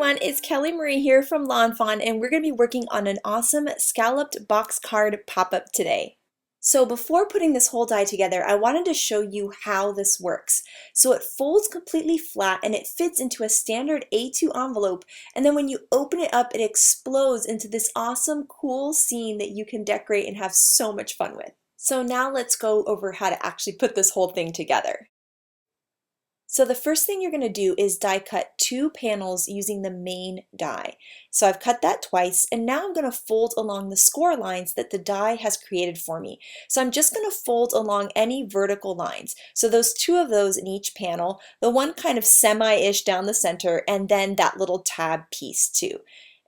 everyone, it's Kelly Marie here from Lawn Fawn, and we're going to be working on an awesome scalloped box card pop-up today. So before putting this whole die together, I wanted to show you how this works. So it folds completely flat and it fits into a standard A2 envelope, and then when you open it up, it explodes into this awesome, cool scene that you can decorate and have so much fun with. So now let's go over how to actually put this whole thing together. So the first thing you're going to do is die cut 2 panels using the main die. So I've cut that twice, and now I'm going to fold along the score lines that the die has created for me. So I'm just going to fold along any vertical lines. So those 2 of those in each panel, the one kind of semi-ish down the center, and then that little tab piece too.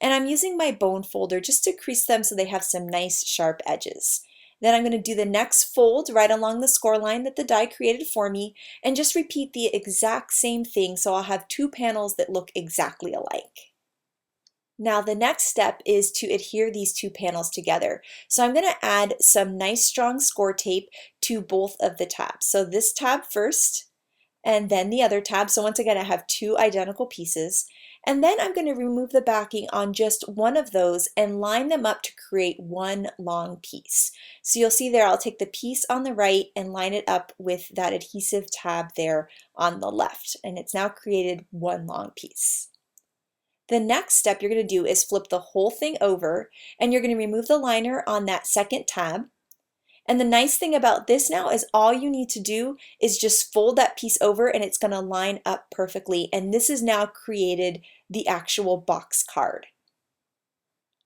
And I'm using my bone folder just to crease them so they have some nice sharp edges. Then I'm going to do the next fold right along the score line that the die created for me and just repeat the exact same thing, so I'll have 2 panels that look exactly alike. Now the next step is to adhere these 2 panels together. So I'm going to add some nice strong score tape to both of the tabs. So this tab first and then the other tab. So once again I have 2 identical pieces. And then I'm going to remove the backing on just one of those and line them up to create one long piece. So you'll see there I'll take the piece on the right and line it up with that adhesive tab there on the left, and it's now created one long piece. The next step you're going to do is flip the whole thing over, and you're going to remove the liner on that second tab. And the nice thing about this now is all you need to do is just fold that piece over and it's going to line up perfectly. And this has now created the actual box card.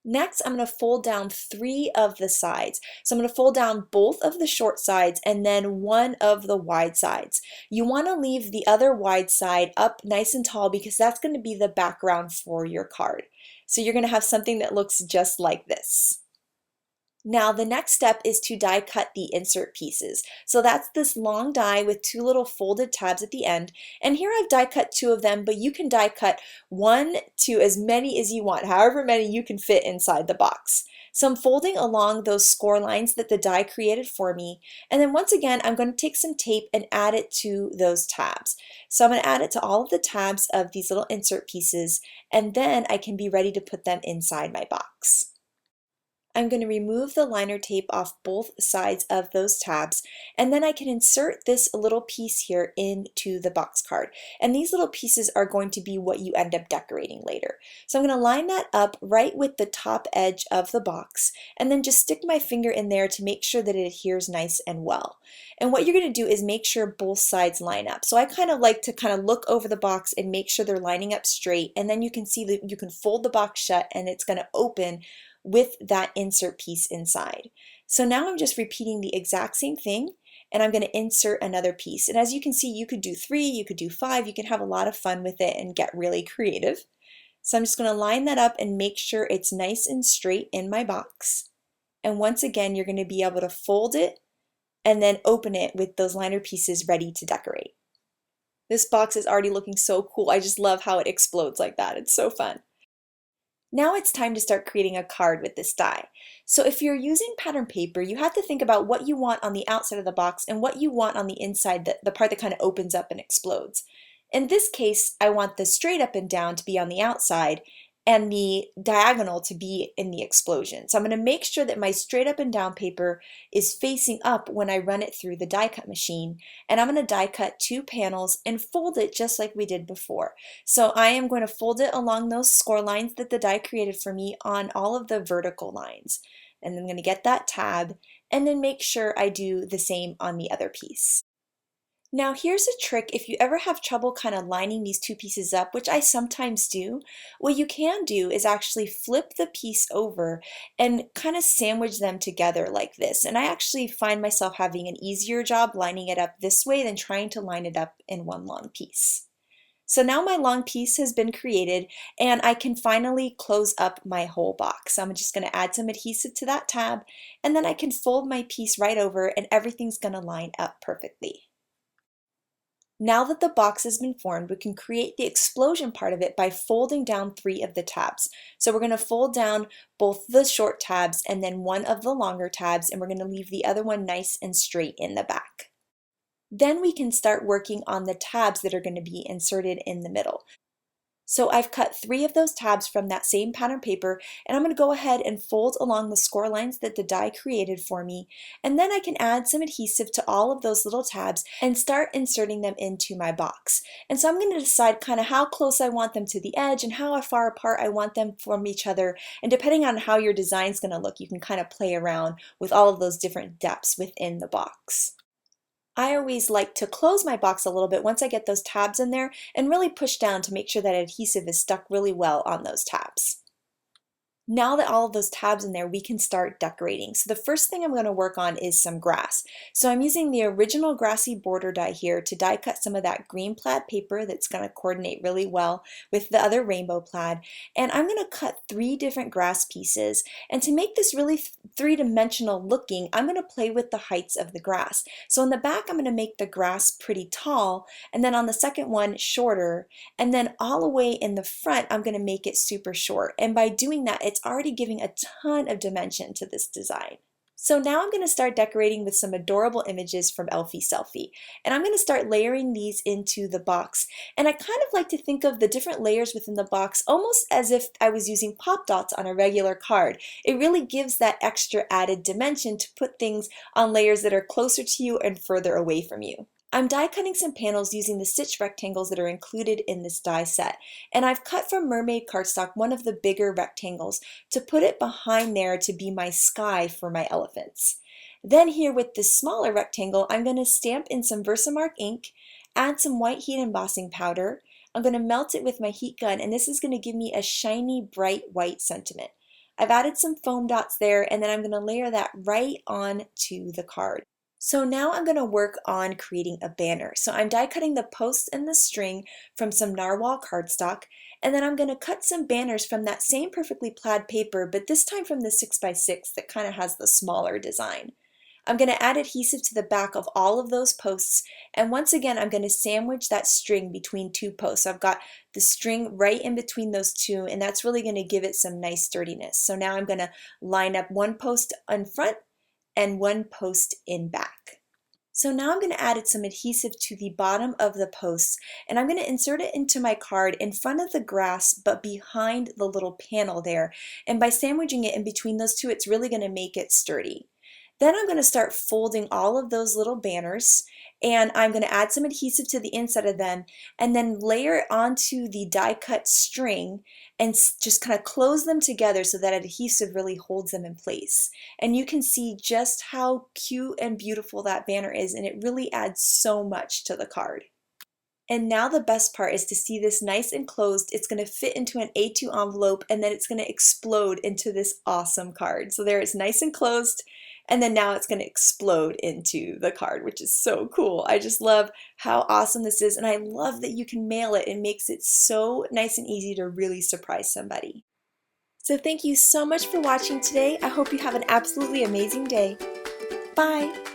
Next, I'm going to fold down 3 of the sides. So I'm going to fold down both of the short sides and then one of the wide sides. You want to leave the other wide side up nice and tall because that's going to be the background for your card. So you're going to have something that looks just like this. Now the next step is to die cut the insert pieces. So that's this long die with 2 little folded tabs at the end. And here I've die cut 2 of them, but you can die cut 1 to as many as you want, however many you can fit inside the box. So I'm folding along those score lines that the die created for me. And then once again, I'm going to take some tape and add it to those tabs. So I'm going to add it to all of the tabs of these little insert pieces, and then I can be ready to put them inside my box. I'm going to remove the liner tape off both sides of those tabs, and then I can insert this little piece here into the box card. And these little pieces are going to be what you end up decorating later. So I'm going to line that up right with the top edge of the box, and then just stick my finger in there to make sure that it adheres nice and well. And what you're going to do is make sure both sides line up. So I kind of like to look over the box and make sure they're lining up straight, and then you can see that you can fold the box shut and it's going to open with that insert piece inside. So now I'm just repeating the exact same thing, and I'm going to insert another piece. And as you can see, you could do 3, you could do 5, you can have a lot of fun with it and get really creative. So I'm just going to line that up and make sure it's nice and straight in my box. And once again, you're going to be able to fold it and then open it with those liner pieces ready to decorate. This box is already looking so cool. I just love how it explodes like that. It's so fun. Now it's time to start creating a card with this die. So if you're using pattern paper, you have to think about what you want on the outside of the box and what you want on the inside, the part that kind of opens up and explodes. In this case, I want the straight up and down to be on the outside and the diagonal to be in the explosion. So I'm going to make sure that my straight up and down paper is facing up when I run it through the die cut machine, and I'm going to die cut 2 panels and fold it just like we did before. So I am going to fold it along those score lines that the die created for me on all of the vertical lines, and I'm going to get that tab and then make sure I do the same on the other piece. Now here's a trick if you ever have trouble kind of lining these 2 pieces up, which I sometimes do. What you can do is actually flip the piece over and kind of sandwich them together like this. And I actually find myself having an easier job lining it up this way than trying to line it up in one long piece. So now my long piece has been created and I can finally close up my whole box. So I'm just going to add some adhesive to that tab, and then I can fold my piece right over and everything's going to line up perfectly. Now that the box has been formed, we can create the explosion part of it by folding down 3 of the tabs. So we're going to fold down both the short tabs and then one of the longer tabs, and we're going to leave the other one nice and straight in the back. Then we can start working on the tabs that are going to be inserted in the middle. So I've cut 3 of those tabs from that same pattern paper, and I'm going to go ahead and fold along the score lines that the die created for me, and then I can add some adhesive to all of those little tabs and start inserting them into my box. And so I'm going to decide kind of how close I want them to the edge and how far apart I want them from each other, and depending on how your design is going to look, you can kind of play around with all of those different depths within the box. I always like to close my box a little bit once I get those tabs in there and really push down to make sure that adhesive is stuck really well on those tabs. Now that all of those tabs in there, we can start decorating. So the first thing I'm going to work on is some grass. So I'm using the original grassy border die here to die cut some of that green plaid paper that's going to coordinate really well with the other rainbow plaid. And I'm going to cut 3 different grass pieces. And to make this really three-dimensional looking, I'm going to play with the heights of the grass. So in the back, I'm going to make the grass pretty tall, and then on the second one, shorter. And then all the way in the front, I'm going to make it super short. And by doing that, it's already giving a ton of dimension to this design. So now I'm going to start decorating with some adorable images from Elphie Selfie. And I'm going to start layering these into the box. And I kind of like to think of the different layers within the box almost as if I was using pop dots on a regular card. It really gives that extra added dimension to put things on layers that are closer to you and further away from you. I'm die cutting some panels using the stitch rectangles that are included in this die set, and I've cut from Mermaid cardstock one of the bigger rectangles to put it behind there to be my sky for my elephants. Then here with this smaller rectangle, I'm going to stamp in some Versamark ink, add some white heat embossing powder. I'm going to melt it with my heat gun, and this is going to give me a shiny bright white sentiment. I've added some foam dots there, and then I'm going to layer that right on to the card. So now I'm going to work on creating a banner. So I'm die cutting the posts and the string from some narwhal cardstock, and then I'm going to cut some banners from that same perfectly plaid paper, but this time from the 6x6 that kind of has the smaller design. I'm going to add adhesive to the back of all of those posts, and once again I'm going to sandwich that string between 2 posts. So I've got the string right in between those 2, and that's really going to give it some nice sturdiness. So now I'm going to line up 1 post in front and 1 post in back. So now I'm going to add some adhesive to the bottom of the posts, and I'm going to insert it into my card in front of the grass but behind the little panel there, and by sandwiching it in between those 2, it's really going to make it sturdy. Then I'm going to start folding all of those little banners, and I'm going to add some adhesive to the inside of them and then layer it onto the die cut string and just kind of close them together so that adhesive really holds them in place. And you can see just how cute and beautiful that banner is, and it really adds so much to the card. And now the best part is to see this nice and closed. It's going to fit into an A2 envelope, and then it's going to explode into this awesome card. So there it's nice and closed, and then now it's going to explode into the card, which is so cool. I just love how awesome this is, and I love that you can mail it. It makes it so nice and easy to really surprise somebody. So thank you so much for watching today. I hope you have an absolutely amazing day. Bye!